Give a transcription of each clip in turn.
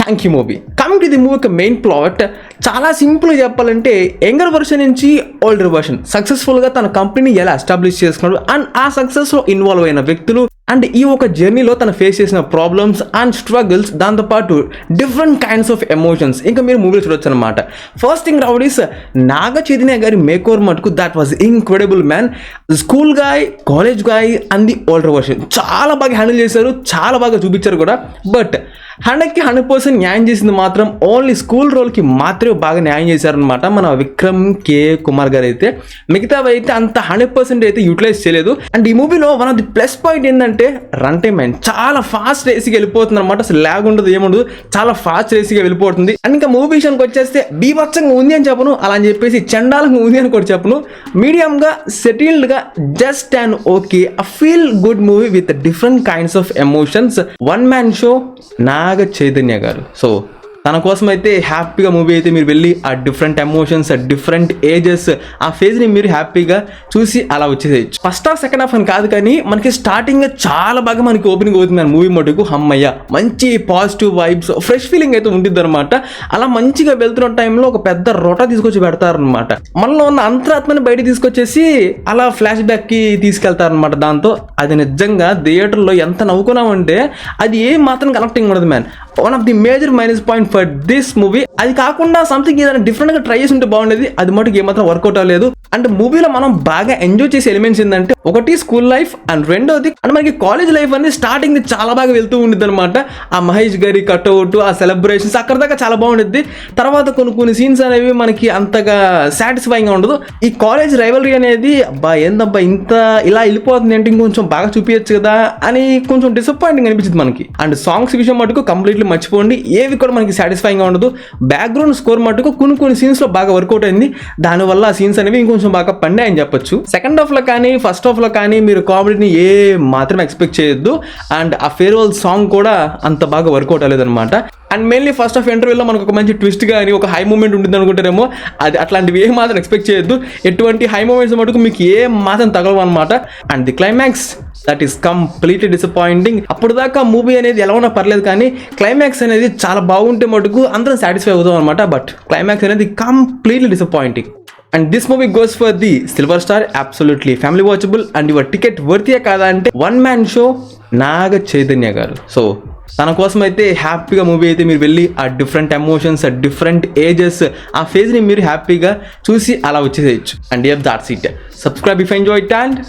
మ్యాంకీ movie. Coming to the movie యొక్క main plot చాలా సింపుల్గా చెప్పాలంటే యంగర్ వర్షన్ నుంచి ఓల్డర్ వర్షన్ సక్సెస్ఫుల్గా తన కంపెనీని ఎలా ఎస్టాబ్లిష్ చేసుకున్నాడు అండ్ ఆ సక్సెస్లో ఇన్వాల్వ్ అయిన వ్యక్తులు అండ్ ఈ ఒక జర్నీలో తను ఫేస్ చేసిన ప్రాబ్లమ్స్ అండ్ స్ట్రగుల్స్, దాంతోపాటు డిఫరెంట్ కైండ్స్ ఆఫ్ ఎమోషన్స్ ఇంకా మీరు మూవీ చూడొచ్చు అనమాట. First thing rowdies Naga Chaitanya గారి మేకోవర్ మటుకు that was incredible man. School guy, college guy and the older version చాలా బాగా హ్యాండిల్ చేశారు, చాలా బాగా చూపించారు కూడా. బట్ 100కి 100% న్యాయం చేసింది మాత్రం ఓన్లీ స్కూల్ రోల్కి మాత్రమే బాగా న్యాయం చేశారనమాట మన విక్రమ్ కే కుమార్ గారు అయితే. మిగతావి అయితే అంత 100% అయితే యూటిలైజ్ చేయలేదు. అండ్ ఈ మూవీలో one of the plus point ఏంటంటే రన్ టైమ్ అండ్ చాలా ఫాస్ట్ రేసిగా వెళ్ళిపోతుంది అనమాట. అసలు ల్యాగ్ ఉండదు, ఏముండదు, చాలా ఫాస్ట్ రేసిగా వెళ్ళిపోతుంది. అండ్ ఇంకా మూవీ విషయానికి వచ్చేస్తే బీభత్సంగా ఉంది అని చెప్పను, అలా అని చెప్పేసి చండాలంగా ఉంది అని కూడా చెప్పను. మీడియంగా సెటిల్డ్గా just and okay a feel good movie with different kinds of emotions. One man show Naga Chaitanya గారు. సో తన కోసం అయితే హ్యాపీగా మూవీ అయితే మీరు వెళ్ళి ఆ డిఫరెంట్ ఎమోషన్స్, డిఫరెంట్ ఏజెస్, ఆ ఫేజ్ని మీరు హ్యాపీగా చూసి అలా వచ్చేసేయచ్చు. ఫస్ట్ హాఫ్ సెకండ్ హాఫ్ అని కాదు కానీ మనకి స్టార్టింగ్ చాలా బాగా మనకి ఓపెనింగ్ అవుతుంది మూవీ మటుకు. అమ్మయ్య మంచి పాజిటివ్ వైబ్స్, ఫ్రెష్ ఫీలింగ్ అయితే ఉంటుంది అనమాట. అలా మంచిగా వెళ్తున్న టైంలో ఒక పెద్ద రొట తీసుకొచ్చి పెడతారనమాట. మనలో ఉన్న అంతరాత్మని బయట తీసుకొచ్చేసి అలా ఫ్లాష్ బ్యాక్కి తీసుకెళ్తారనమాట. దాంతో అది నిజంగా థియేటర్లో ఎంత నవ్వుకున్నామంటే అది ఏం మాత్రం కనెక్టింగ్ ఉండదు man. One of the major minus point for this movie. అది కాకుండా సంథింగ్ ఏదైనా డిఫరెంట్గా ట్రై చేసి ఉంటే బాగుండేది, అది మటుకు ఏమాత్రం వర్కౌట్ అవ్వలేదు. అండ్ మూవీలో మనం బాగా ఎంజాయ్ చేసే ఎలిమెంట్స్ ఏంటంటే ఒకటి స్కూల్ లైఫ్ అండ్ రెండోది అండ్ మనకి కాలేజ్ లైఫ్ అనేది స్టార్టింగ్ చాలా బాగా వెళ్తూ ఉంటుంది అనమాట. ఆ మహేష్ గారి కట్అవుట్, ఆ సెలబ్రేషన్స్ అక్కడ దాకా చాలా బాగుంటుంది. తర్వాత కొన్ని సీన్స్ అనేవి మనకి అంతగా సాటిస్ఫైయింగ్గా ఉండదు. ఈ కాలేజ్ రైవలరీ అనేది అబ్బా ఏందబ్బా ఇంత ఇలా వెళ్ళిపోతుంది అంటే ఇంకొంచెం బాగా చూపించచ్చు కదా అని కొంచెం డిసప్పాయింటింగ్ అనిపించింది మనకి. అండ్ సాంగ్స్ విషయం మటుకు కంప్లీట్లీ మర్చిపోండి, ఏవి కూడా మనకి సాటిస్ఫైయింగ్గా ఉండదు. బ్యాక్గ్రౌండ్ స్కోర్ మటుకు కొన్ని సీన్స్లో బాగా వర్కౌట్ అయింది, దానివల్ల ఆ సీన్స్ అనేవి ఇంకొంచెం బాగా పండాయని చెప్పొచ్చు. సెకండ్ హాఫ్లో కానీ ఫస్ట్ హాఫ్లో కానీ మీరు కామెడీని ఏ మాత్రం ఎక్స్పెక్ట్ చేయొద్దు. అండ్ ఆ ఫేర్వెల్ సాంగ్ కూడా అంత బాగా వర్కౌట్ అవ్వలేదు అనమాట. అండ్ మెయిన్లీ ఫస్ట్ హాఫ్ ఇంటర్వ్యూలో మనకు ఒక మంచి ట్విస్ట్ కానీ ఒక హై మూమెంట్ ఉంటుంది అనుకుంటారేమో, అది అట్లాంటివి ఏ మాత్రం ఎక్స్పెక్ట్ చేయొద్దు. ఎటువంటి హై మూమెంట్స్ మటుకు మీకు ఏ మాత్రం తగలవు అనమాట. And the climax that is completely disappointing. అప్పుడు దాకా మూవీ అనేది ఎలా ఉన్నా పర్లేదు కానీ క్లైమాక్స్ అనేది చాలా బాగుంటే మటుకు అందరం సాటిస్ఫై అవుతాం అనమాట. బట్ క్లైమాక్స్ అనేది completely disappointing. And this movie goes for the silver star, absolutely family watchable. And your ticket వర్తియా కాదా అంటే one man show Naga Chaitanya గారు. సో తన కోసం అయితే హ్యాపీగా మూవీ అయితే మీరు వెళ్ళి ఆ డిఫరెంట్ ఎమోషన్స్, డిఫరెంట్ ఏజెస్, ఆ ఫేజ్ని మీరు హ్యాపీగా చూసి అలా వచ్చేసేయచ్చు. And yup that's it. Subscribe if enjoy it and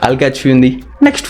I'll catch you in the next video.